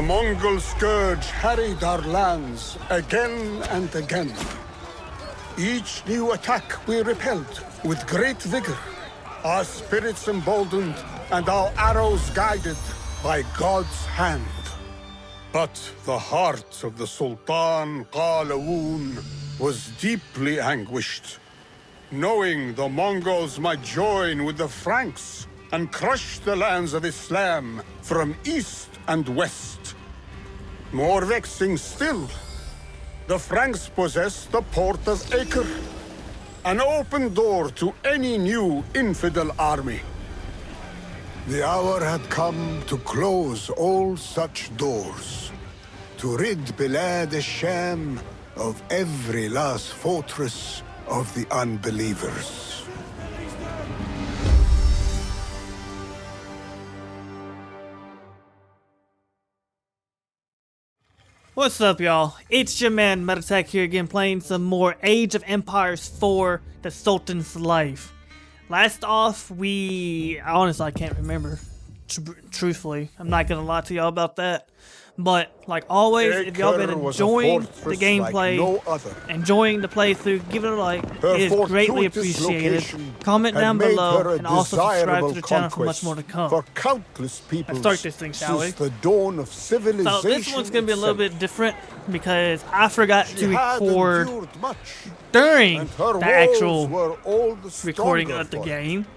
Mongol scourge harried our lands again and again. Each new attack we repelled with great vigor, our spirits emboldened and our arrows guided by God's hand. But the heart of the Sultan Qalawun was deeply anguished, knowing the Mongols might join with the Franks and crush the lands of Islam from east and west. More vexing still, the Franks possessed the port of Acre, an open door to any new infidel army. The hour had come to close all such doors, to rid Bilad al-Sham of every last fortress of the unbelievers. What's up, y'all? It's your man Metatech here again, playing some more Age of Empires 4: The Sultan's Life. Last off, honestly, I can't remember. Truthfully, I'm not gonna lie to y'all about that. But like always, if y'all been enjoying the gameplay, enjoying the playthrough, give it a like. It is greatly appreciated. Comment down below and also subscribe to the channel for much more to come. For countless people, let's start this thing, shall we? The dawn of civilization. So this one's gonna be a little bit different because I forgot to record during the actual recording of the game.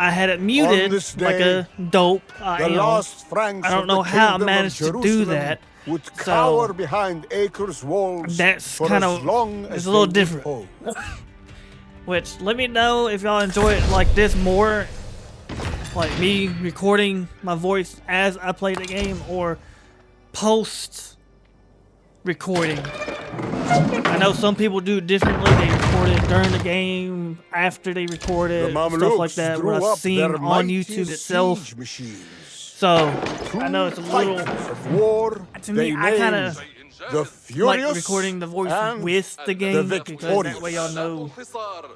I had it muted like a dope. I don't know how I managed to do that. So behind Acre's walls, that's kind of it's a little different. Which, let me know if y'all enjoy it like this more, like me recording my voice as I play the game, or post recording. I know some people do it differently. They record it during the game, after they record it, stuff like that. What I've seen on YouTube itself. So I know it's a little. To me, I kind of like recording the voice with the game because that way y'all know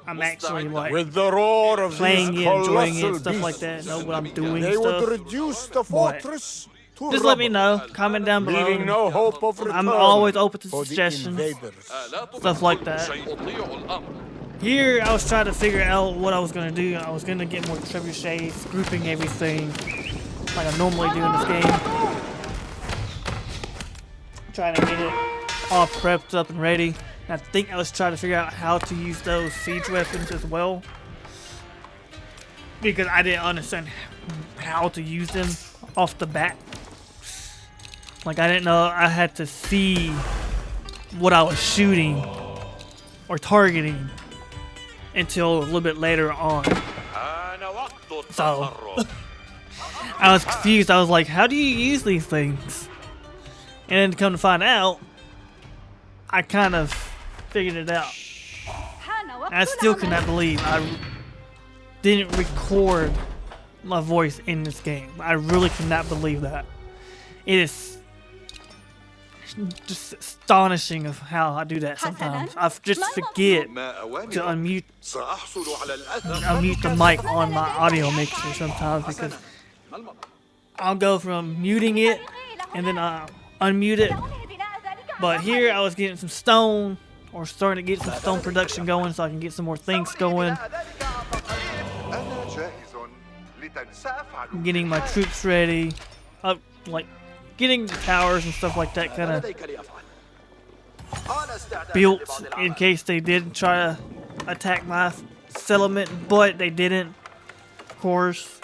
I'm actually like playing it, enjoying it, stuff like that. Know what I'm doing, stuff. But just let me know. Comment down below. I'm always open to suggestions, stuff like that. Here, I was trying to figure out what I was gonna do. I was gonna get more trebuchets, grouping everything like I normally do in this game. Trying to get it all prepped up and ready. And I think I was trying to figure out how to use those siege weapons as well, because I didn't understand how to use them off the bat. Like, I didn't know I had to see what I was shooting or targeting until a little bit later on. So I was confused. I was like, how do you use these things? And then to come to find out, I kind of figured it out. And I still cannot believe I didn't record my voice in this game. I really cannot believe that. It is just astonishing of how I do that sometimes. I just forget to unmute the mic on my audio mixer sometimes, because I'll go from muting it and then unmute it. But here I was getting some stone, or starting to get some stone production going so I can get some more things going. Getting my troops ready, like getting the towers and stuff like that kind of built in case they did try to attack my settlement, but they didn't, of course.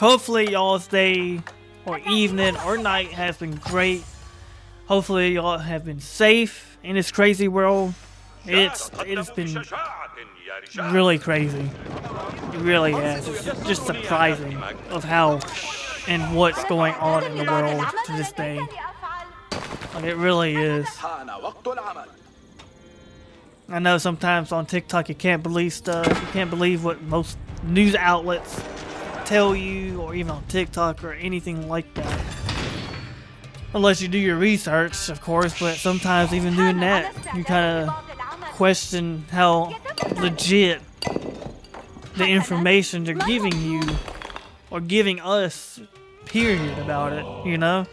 Hopefully y'all's day or evening or night has been great. Hopefully y'all have been safe in this crazy world. It has been really crazy. It really has. It's just surprising of how and what's going on in the world to this day. Like, it really is. I know sometimes on TikTok you can't believe stuff. You can't believe what most news outlets tell you, or even on TikTok or anything like that. Unless you do your research, of course, but sometimes even doing that, you kind of question how legit the information they're giving you or giving us, period, about it, you know?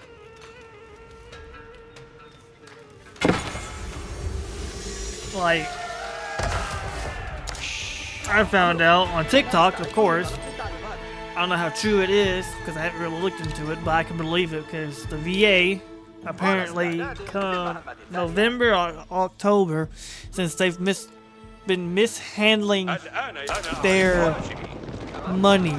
Like, I found out on TikTok, of course. I don't know how true it is because I haven't really looked into it, but I can believe it because the VA apparently come November or October, since they've been mishandling their money.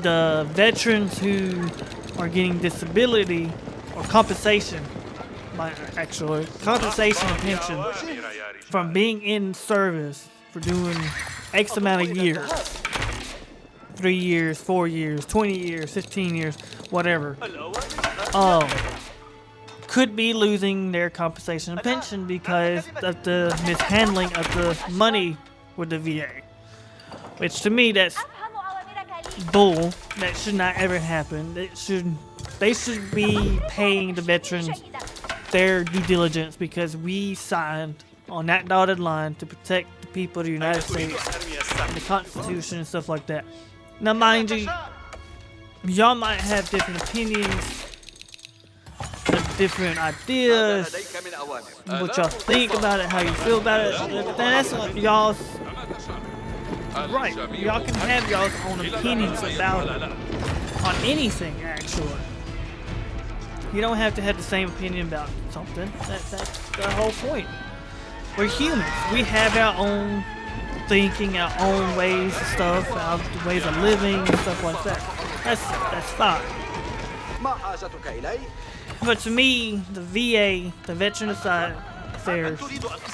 The veterans who are getting disability or compensation, actually compensation and pension from being in service for doing X amount of years, 3 years, 4 years, 20 years, 15 years, whatever, could be losing their compensation and pension because of the mishandling of the money with the VA. Which to me, that's bull. That should not ever happen. They should be paying the veterans their due diligence because we signed on that dotted line to protect the people of the United States and the Constitution and stuff like that. Now, mind you, y'all might have different opinions, different ideas, what y'all think about it, how you feel about it. That's y'all's right. Y'all can have y'all's own opinions about it, on anything, actually. You don't have to have the same opinion about something. That's the whole point. We're humans. We have our own thinking, our own ways of stuff, our ways of living, stuff like that. That's fine. But to me, the VA, the Veteran Affairs,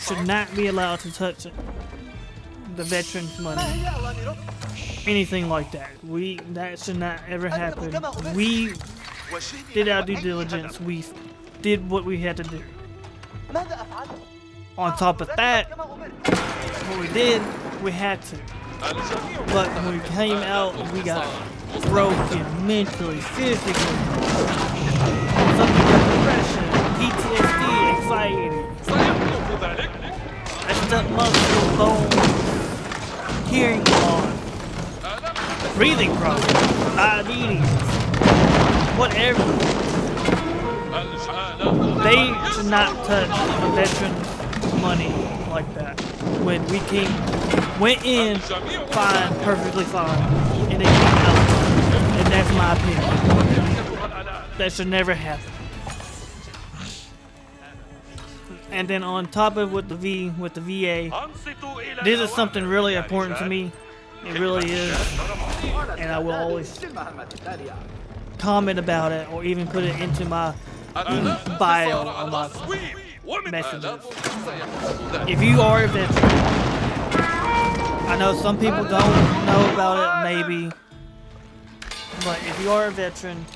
should not be allowed to touch the veterans' money. Anything like that. That should not ever happen. We did our due diligence. We did what we had to do. On top of that, what we did, we had to. But when we came out, we got broken mentally, physically. Something like depression, PTSD, anxiety. Messed up muscle, bones, hearing loss, breathing problems, diabetes, whatever. They should not touch a veteran's money like that. When we went in fine, perfectly fine, and they came out, and that's my opinion. That should never happen. And then on top of with the VA, this is something really important to me. It really is, and I will always comment about it or even put it into my bio on my messages. If you are a veteran, I know some people don't know about it, maybe, but if you are a veteran,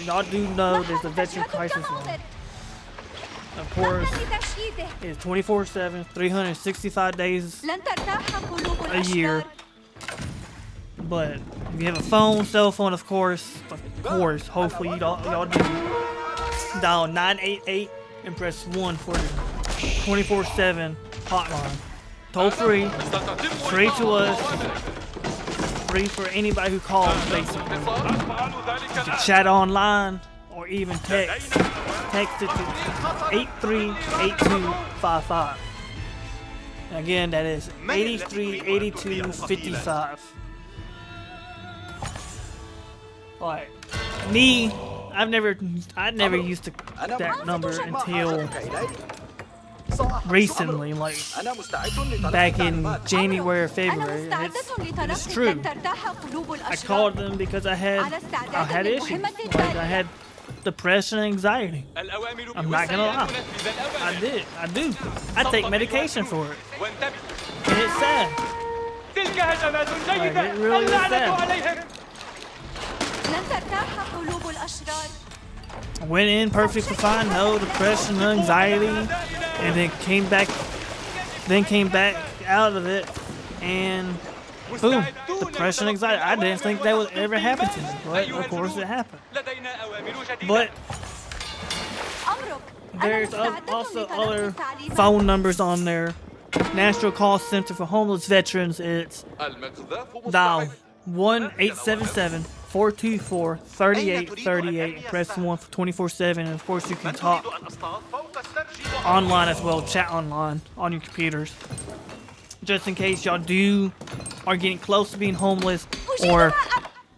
y'all do know there's a veteran crisis line. Of course, it's 24/7, 365 days a year. But if you have a cell phone, of course, hopefully y'all do. Dial 988 and press 1 for the 24/7 hotline. Toll free, free to us, free for anybody who calls, basically. You can chat online or even text. Text it to 838255. Again, that is 838255. Like me, I never used that number until recently, like back in January or February. It's true. I called them because I had issues. Like I had depression and anxiety. I'm not gonna lie. I do. I take medication for it. And it's sad. Like, it really is sad. I went in perfectly fine, no depression, no anxiety, and then came back out of it, and boom, depression, anxiety. I didn't think that would ever happen to me, but of course it happened. But there's also other phone numbers on there. National Call Center for Homeless Veterans. It's dial 1-877-424-3838. Press 1 for 24/7, and of course you can talk online as well, chat online on your computers. Just in case y'all are getting close to being homeless or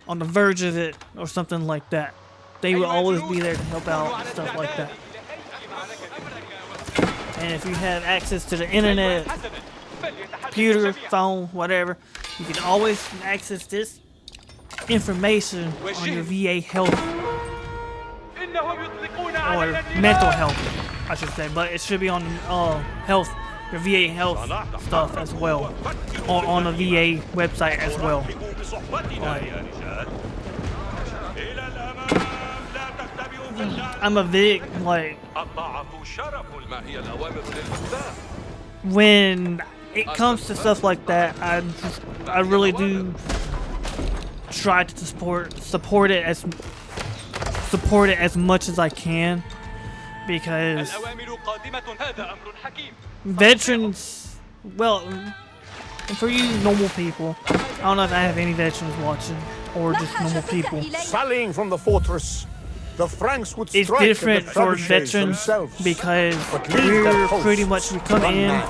on the verge of it or something like that. They will always be there to help out and stuff like that. And if you have access to the internet, computer, phone, whatever, you can always access this information on your VA health or mental health, I should say, but it should be on health, your VA health stuff as well, or on the VA website as well. I'm a big, when it comes to stuff like that, I really do try to support it as much as I can, because veterans, well, and for you normal people, I don't know if I have any veterans watching or just normal people. Sallying from the fortress, the Franks would it's strike different at the for trebuchets veterans themselves, because but leave their we're posts pretty much, we come in,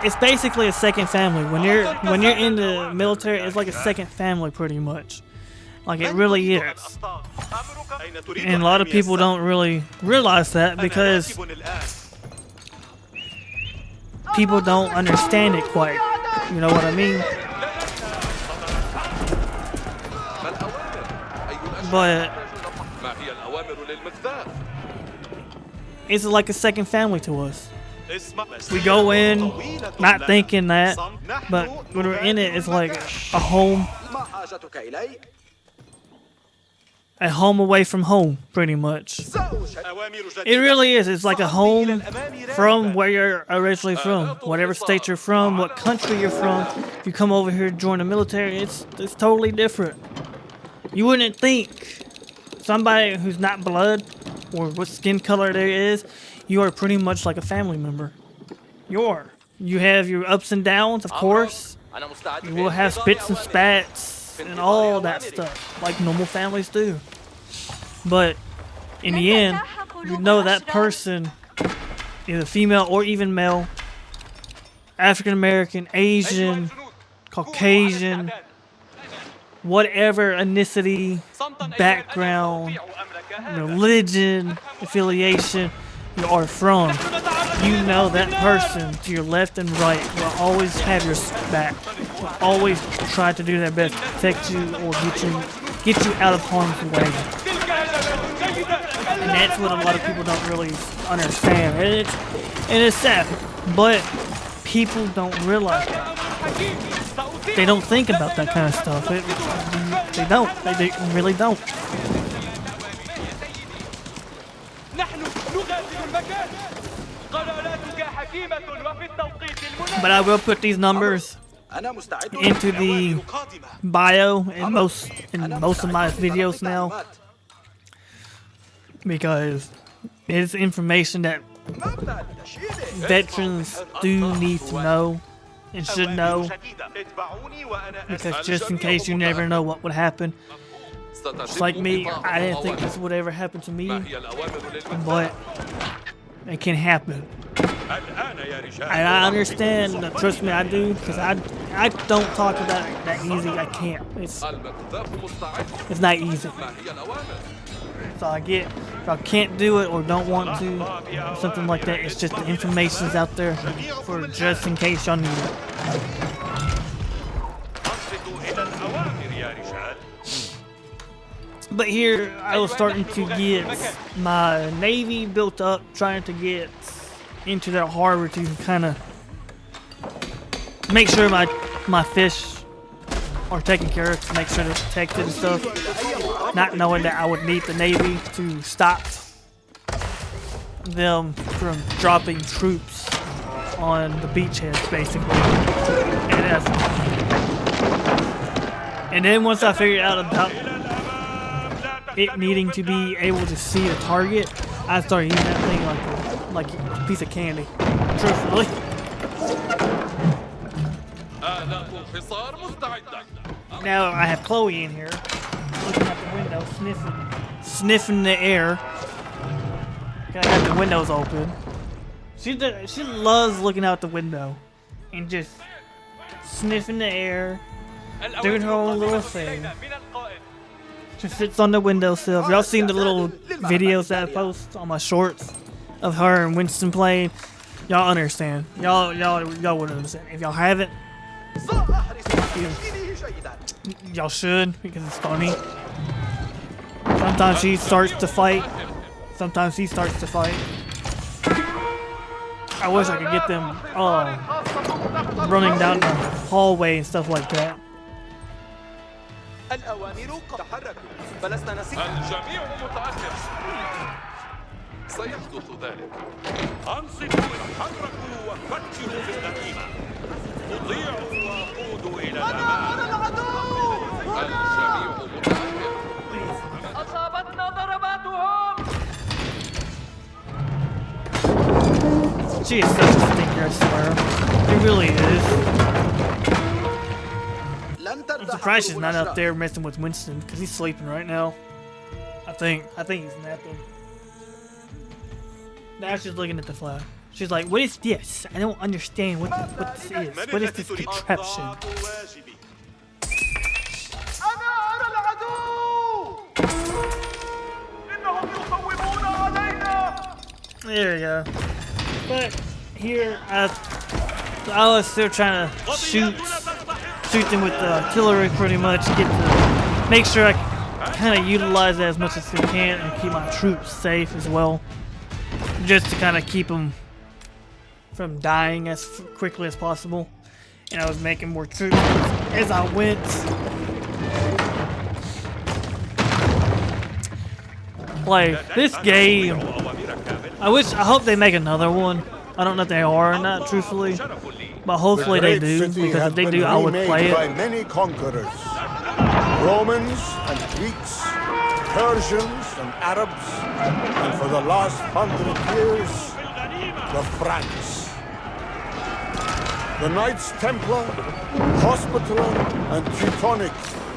it's basically a second family. When you're in the military, it's like a second family pretty much. Like it really is. And a lot of people don't really realize that because people don't understand it quite. You know what I mean? But it's like a second family to us. We go in not thinking that, but when we're in it, it's like a home away from home, pretty much. It really is. It's like a home from where you're originally from, whatever state you're from, what country you're from. If you come over here to join the military, it's totally different. You wouldn't think somebody who's not blood or what skin color there is, you are pretty much like a family member. You are. You have your ups and downs, of course. You will have spits and spats and all that stuff, like normal families do. But in the end, you know that person, either female or even male, African American, Asian, Caucasian, whatever ethnicity, background, religion, affiliation you are from, you know that person to your left and right will always have your back, will always try to do their best to protect you or get you out of harm's way. And that's what a lot of people don't really understand. And it's sad, but people don't realize that. They don't think about that kind of stuff. They don't. They really don't. But I will put these numbers into the bio in most of my videos now, because it's information that veterans do need to know and should know, because just in case, you never know what would happen. Just like me, I didn't think this would ever happen to me, but it can happen. And I understand, trust me, I do, because I don't talk about it that easy. I can't. It's not easy. So I get, if I can't do it or don't want to, something like that, it's just the information's out there for just in case y'all need it. But here, I was starting to get my Navy built up, trying to get into that harbor to kind of make sure my fish are taken care of, to make sure they're protected and stuff. Not knowing that I would need the Navy to stop them from dropping troops on the beachheads, basically. And then once I figured out about it needing to be able to see a target, I started using that thing like a piece of candy. Truthfully. Now I have Chloe in here, looking out the window, sniffing the air. Gotta have the windows open. She loves looking out the window and just sniffing the air, doing her own little thing. She sits on the windowsill. If y'all seen the little videos that I post on my shorts of her and Winston playing, y'all understand. Y'all would understand. If y'all haven't, y'all should, because it's funny. Sometimes she starts to fight. Sometimes he starts to fight. I wish I could get them running down the hallway and stuff like that. الأوامر تحركوا فلسنا نسيء الجميع متأخر سيحدث ذلك أنصتوا اتحركوا وفكروا في الغنيمة اطيعوا وقودوا إلى الأمام الجميع متأخر أصابتنا ضرباتهم She is such a stinker, I swear. It really is. I'm surprised she's not up there messing with Winston, because he's sleeping right now. I think he's napping. Now she's looking at the flag. She's like, what is this? I don't understand what this is. What is this contraption? There we go. But here, I was still trying to shoot them with the artillery pretty much, make sure I kind of utilize that as much as I can and keep my troops safe as well, just to kind of keep them from dying as quickly as possible. And I was making more troops as I went. Like this game, I hope they make another one. I don't know if they are or not, truthfully. But hopefully they do, because if they do, I would play it. By many conquerors, Romans and Greeks, Persians and Arabs, and for the last 100 years, the Franks. The Knights Templar, Hospitaller, and Teutonic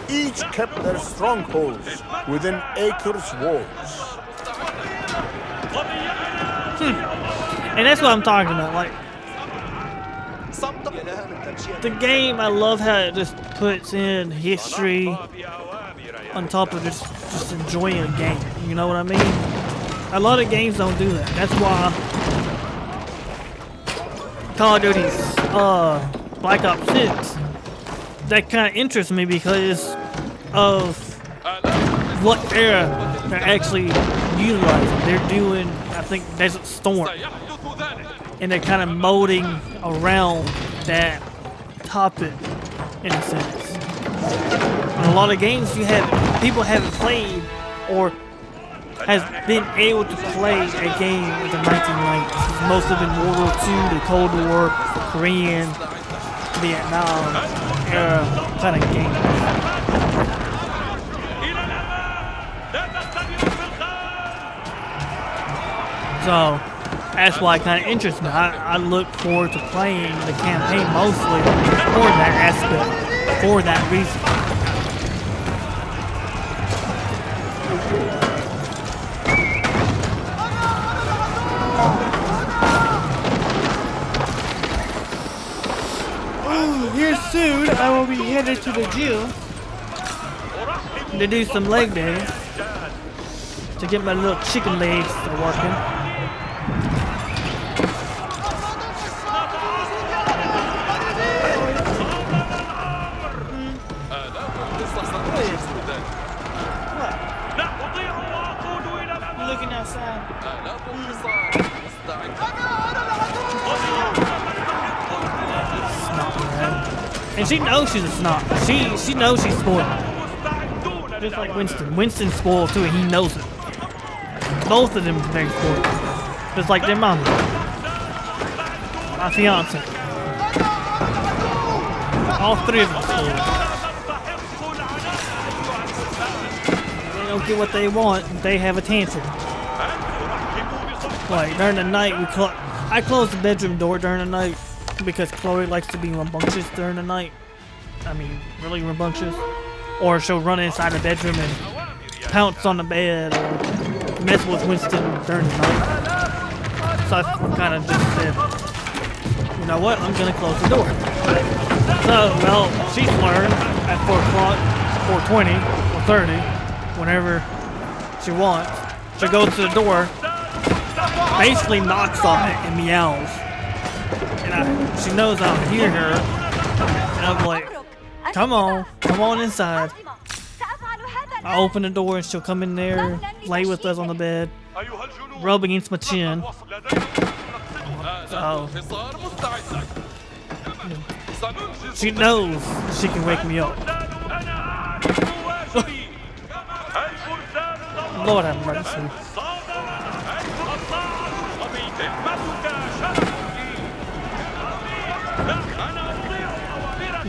each kept their strongholds within Acre's walls. And that's what I'm talking about, like, the game, I love how it just puts in history on top of just enjoying a game, you know what I mean? A lot of games don't do that. That's why Call of Duty's Black Ops 6, that kind of interests me because of what era they're actually utilizing. They're doing, I think, Desert Storm, and they're kind of molding around that topic in a sense. In a lot of games people haven't played or has been able to play a game in the 1990s. Most of them World War II, the Cold War, Korean, Vietnam era kind of games. So that's why it kind of interests me. I look forward to playing the campaign mostly for that aspect, for that reason. Here soon, I will be headed to the gym to do some leg day, to get my little chicken legs working. Looking outside. And she knows she's a snot. She knows she's spoiled. Just like Winston. Winston's spoiled too, and he knows it. Both of them are very spoiled. Just like their mama. my fiance. All three of them scored. They don't get what they want, they have a tantrum. Like during the night, I close the bedroom door during the night because Chloe likes to be rambunctious during the night. I mean, really rambunctious. Or she'll run inside the bedroom and pounce on the bed or mess with Winston during the night. So I kind of just said, you know what, I'm gonna close the door. So, well, she's learned at 4 o'clock, 4:20, or 30, whenever she wants. She'll go to the door, basically knocks on it and meows. And she knows I'll hear her. And I'm like, come on inside. I open the door and she'll come in there, lay with us on the bed, rub against my chin. So, she knows she can wake me up. Lord have mercy.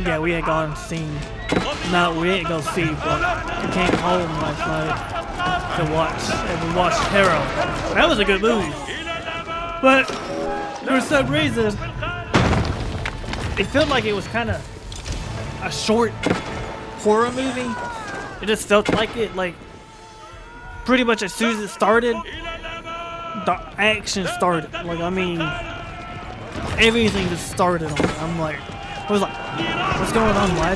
Yeah, we had gone and seen. No, we didn't go see, but we came home last night to watch, and we watched Hero. That was a good movie. But for some reason, it felt like it was kind of a short horror movie. It just felt like it, like pretty much as soon as it started, the action started. Like, I mean, everything just started on it. I'm like, I was like, what's going on? Why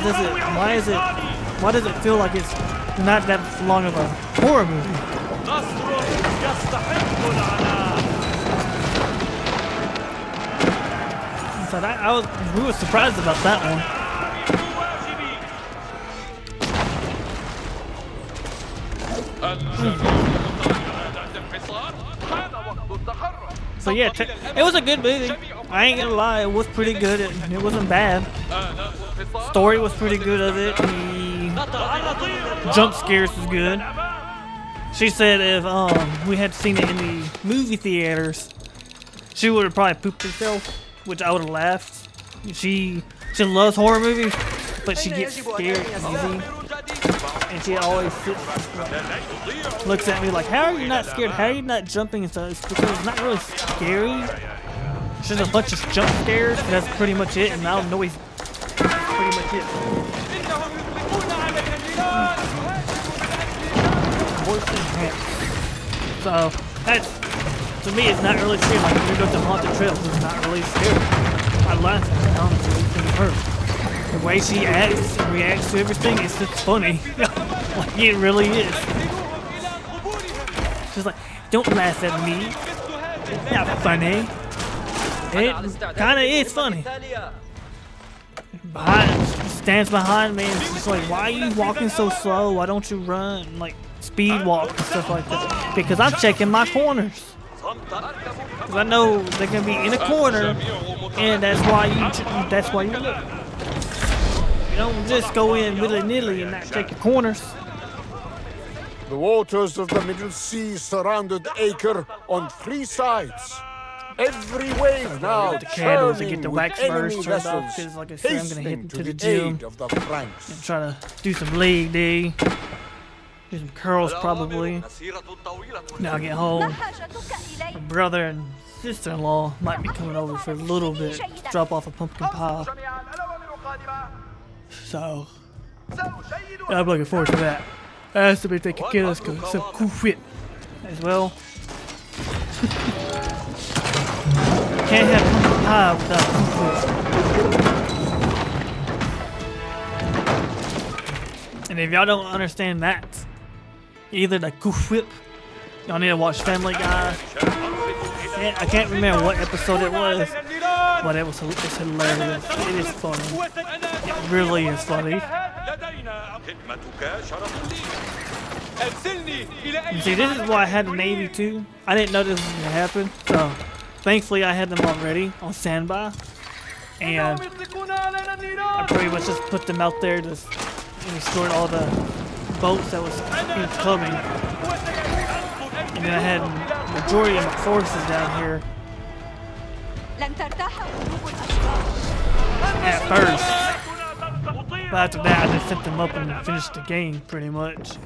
does it feel like it's not that long of a horror movie? So we were surprised about that one. So yeah, it was a good movie. I ain't gonna lie, it was pretty good. It wasn't bad. Story was pretty good of it. The jump scares was good. She said if we had seen it in the movie theaters, she would have probably pooped herself, which I would have laughed. She loves horror movies, but she gets scared easy. And she always looks at me like, how are you not scared? How are you not jumping and stuff? It's because it's not really scary. It's just a bunch of jump scares. That's pretty much it. And I don't know, he's pretty much it. So that's, to me, it's not really scary. Like when we go to haunted trails, it's not really scary. I laugh at it, honestly. It's gonna hurt. The way she acts and reacts to everything, it's just funny. Like, it really is. She's like, don't laugh at me. It's not funny. It kinda is funny. Stands behind me and she's like, why are you walking so slow? Why don't you run? Like, speed walk and stuff like that. Because I'm checking my corners. Because I know they're gonna be in a corner, and that's why you look. You don't just go in willy-nilly and not check your corners. The waters of the Middle Sea surrounded Acre on 3 sides. Every wave now the candles to get churning the with wax bars enemy turned off. vessels, Because like I said, I'm gonna head hastening to to the the gym aid of the Franks. and try to do some leg day. Do some curls probably. Now I get home. My brother and sister-in-law might be coming over for a little bit to drop off a pumpkin pie. So I'm looking forward to that. I asked them if they could get us some cool fit as well. Can't have pumpkin pie without cool fit. And if y'all don't understand that, either the Goof Whip, y'all need to watch Family Guy. I can't remember what episode it was, but it's hilarious. It is funny. It really is funny. And see, this is why I had the Navy too. I didn't know this was gonna happen, so thankfully I had them already on standby, and I pretty much just put them out there to destroy all the boats that was incoming. And then I had the majority of my forces down here at first. But after that, I just set them up and finished the game pretty much.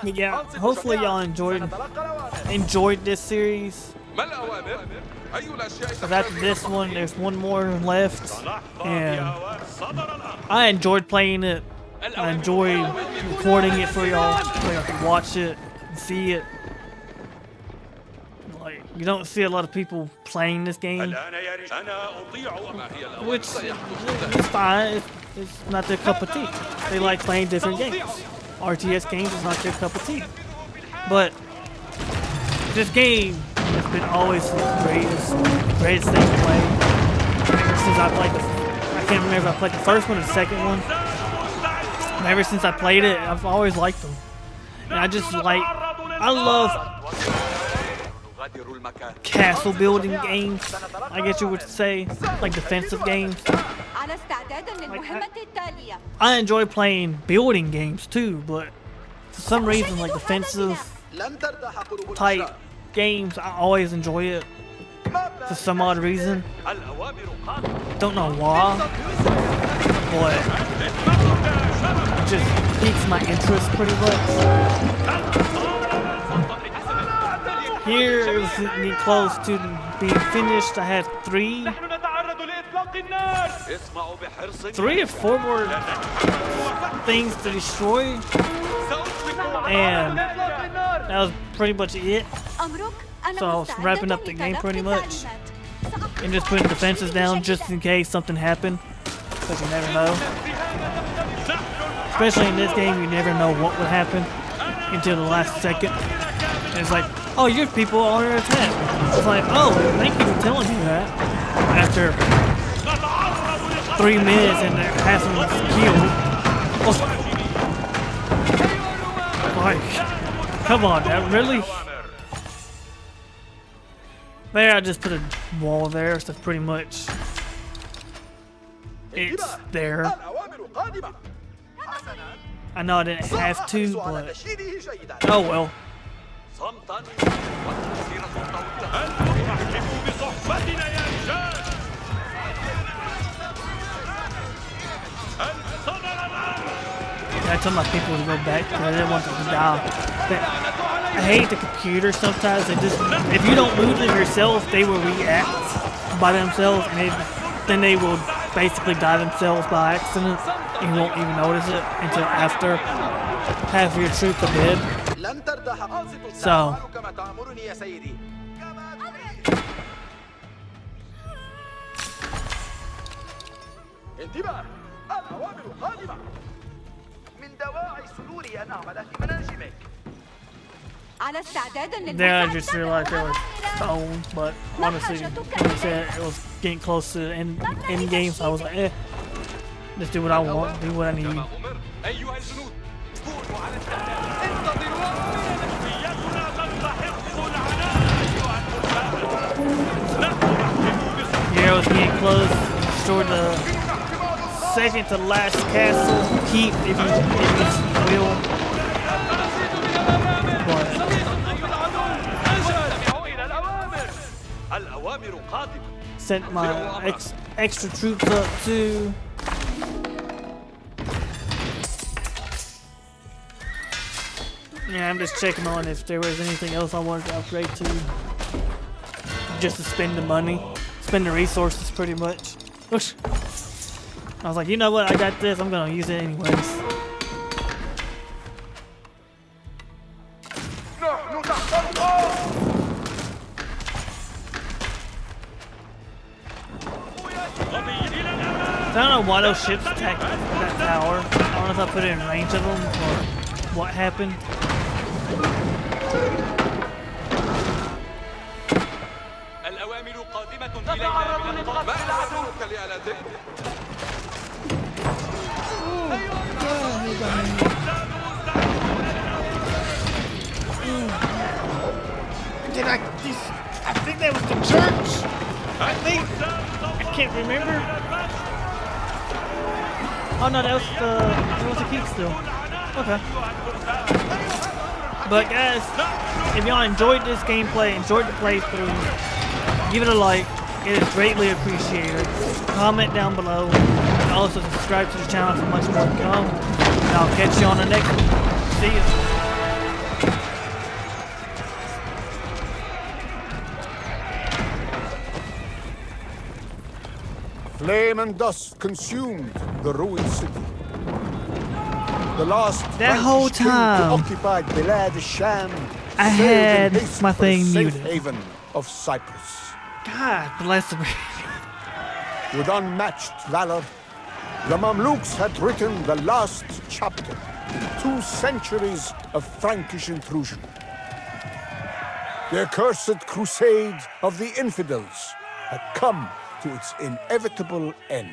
But yeah, hopefully y'all enjoyed this series. Because after this one, there's one more left, and I enjoyed playing it. I enjoyed recording it for y'all, so y'all can watch it and see it. Like, you don't see a lot of people playing this game, which is fine. It's not their cup of tea. They like playing different games. RTS games is not their cup of tea. But this game has been always the greatest thing to play. Ever since I played I can't remember if I played the first one or the second one. But ever since I played it, I've always liked them. And I love castle building games, I guess you would say, like defensive games. I enjoy playing building games too, but for some reason, like defensive type games, I always enjoy it for some odd reason. Don't know why, but it just piques my interest pretty much. Here it was getting close to being finished. I had three or four more things to destroy, and that was pretty much it. So I was wrapping up the game pretty much and just putting defenses down just in case something happened, because you never know. Especially in this game, you never know what would happen until the last second. And it's like, oh, your people are under attack. It's like, oh, thank you for telling me that. After 3 minutes and they're passing the kill. Like, come on, that really? There, I just put a wall there, so pretty much it's there. I know I didn't have to, but oh well. I told my people to go back because I didn't want them to die. But I hate the computer sometimes. If you don't move them yourself, they will react by themselves, and then they will basically die themselves by accident, and you won't even notice it until after half of your troops are dead. So then I just realized there was stone, but honestly, like I said, it was getting close to the end game, so I was like, just do what I want, do what I need. Yeah, I was getting close. Destroyed the second to last castle, keep if you will. But sent my extra troops up too. Yeah, I'm just checking on if there was anything else I wanted to upgrade to. Just to spend the money, spend the resources pretty much. I was like, you know what, I got this, I'm gonna use it anyways. I don't know why those ships attacked that tower. I don't know if I put it in range of them or what happened. I think that was the church. I can't remember. Oh no, that was the keep still. Okay. But guys, if y'all enjoyed this gameplay, enjoyed the playthrough, give it a like. It is greatly appreciated. Comment down below. And also subscribe to the channel for much more to come. And I'll catch you on the next one. See ya. Flame and dust consumed the ruined city. The last That whole Frankish king time, to occupy Bilad Sham I sailed in had haste my for the thing safe muted. haven of Cyprus. God bless me. With unmatched valor, the Mamluks had written the last chapter in 2 centuries of Frankish intrusion. The accursed crusade of the infidels had come to its inevitable end.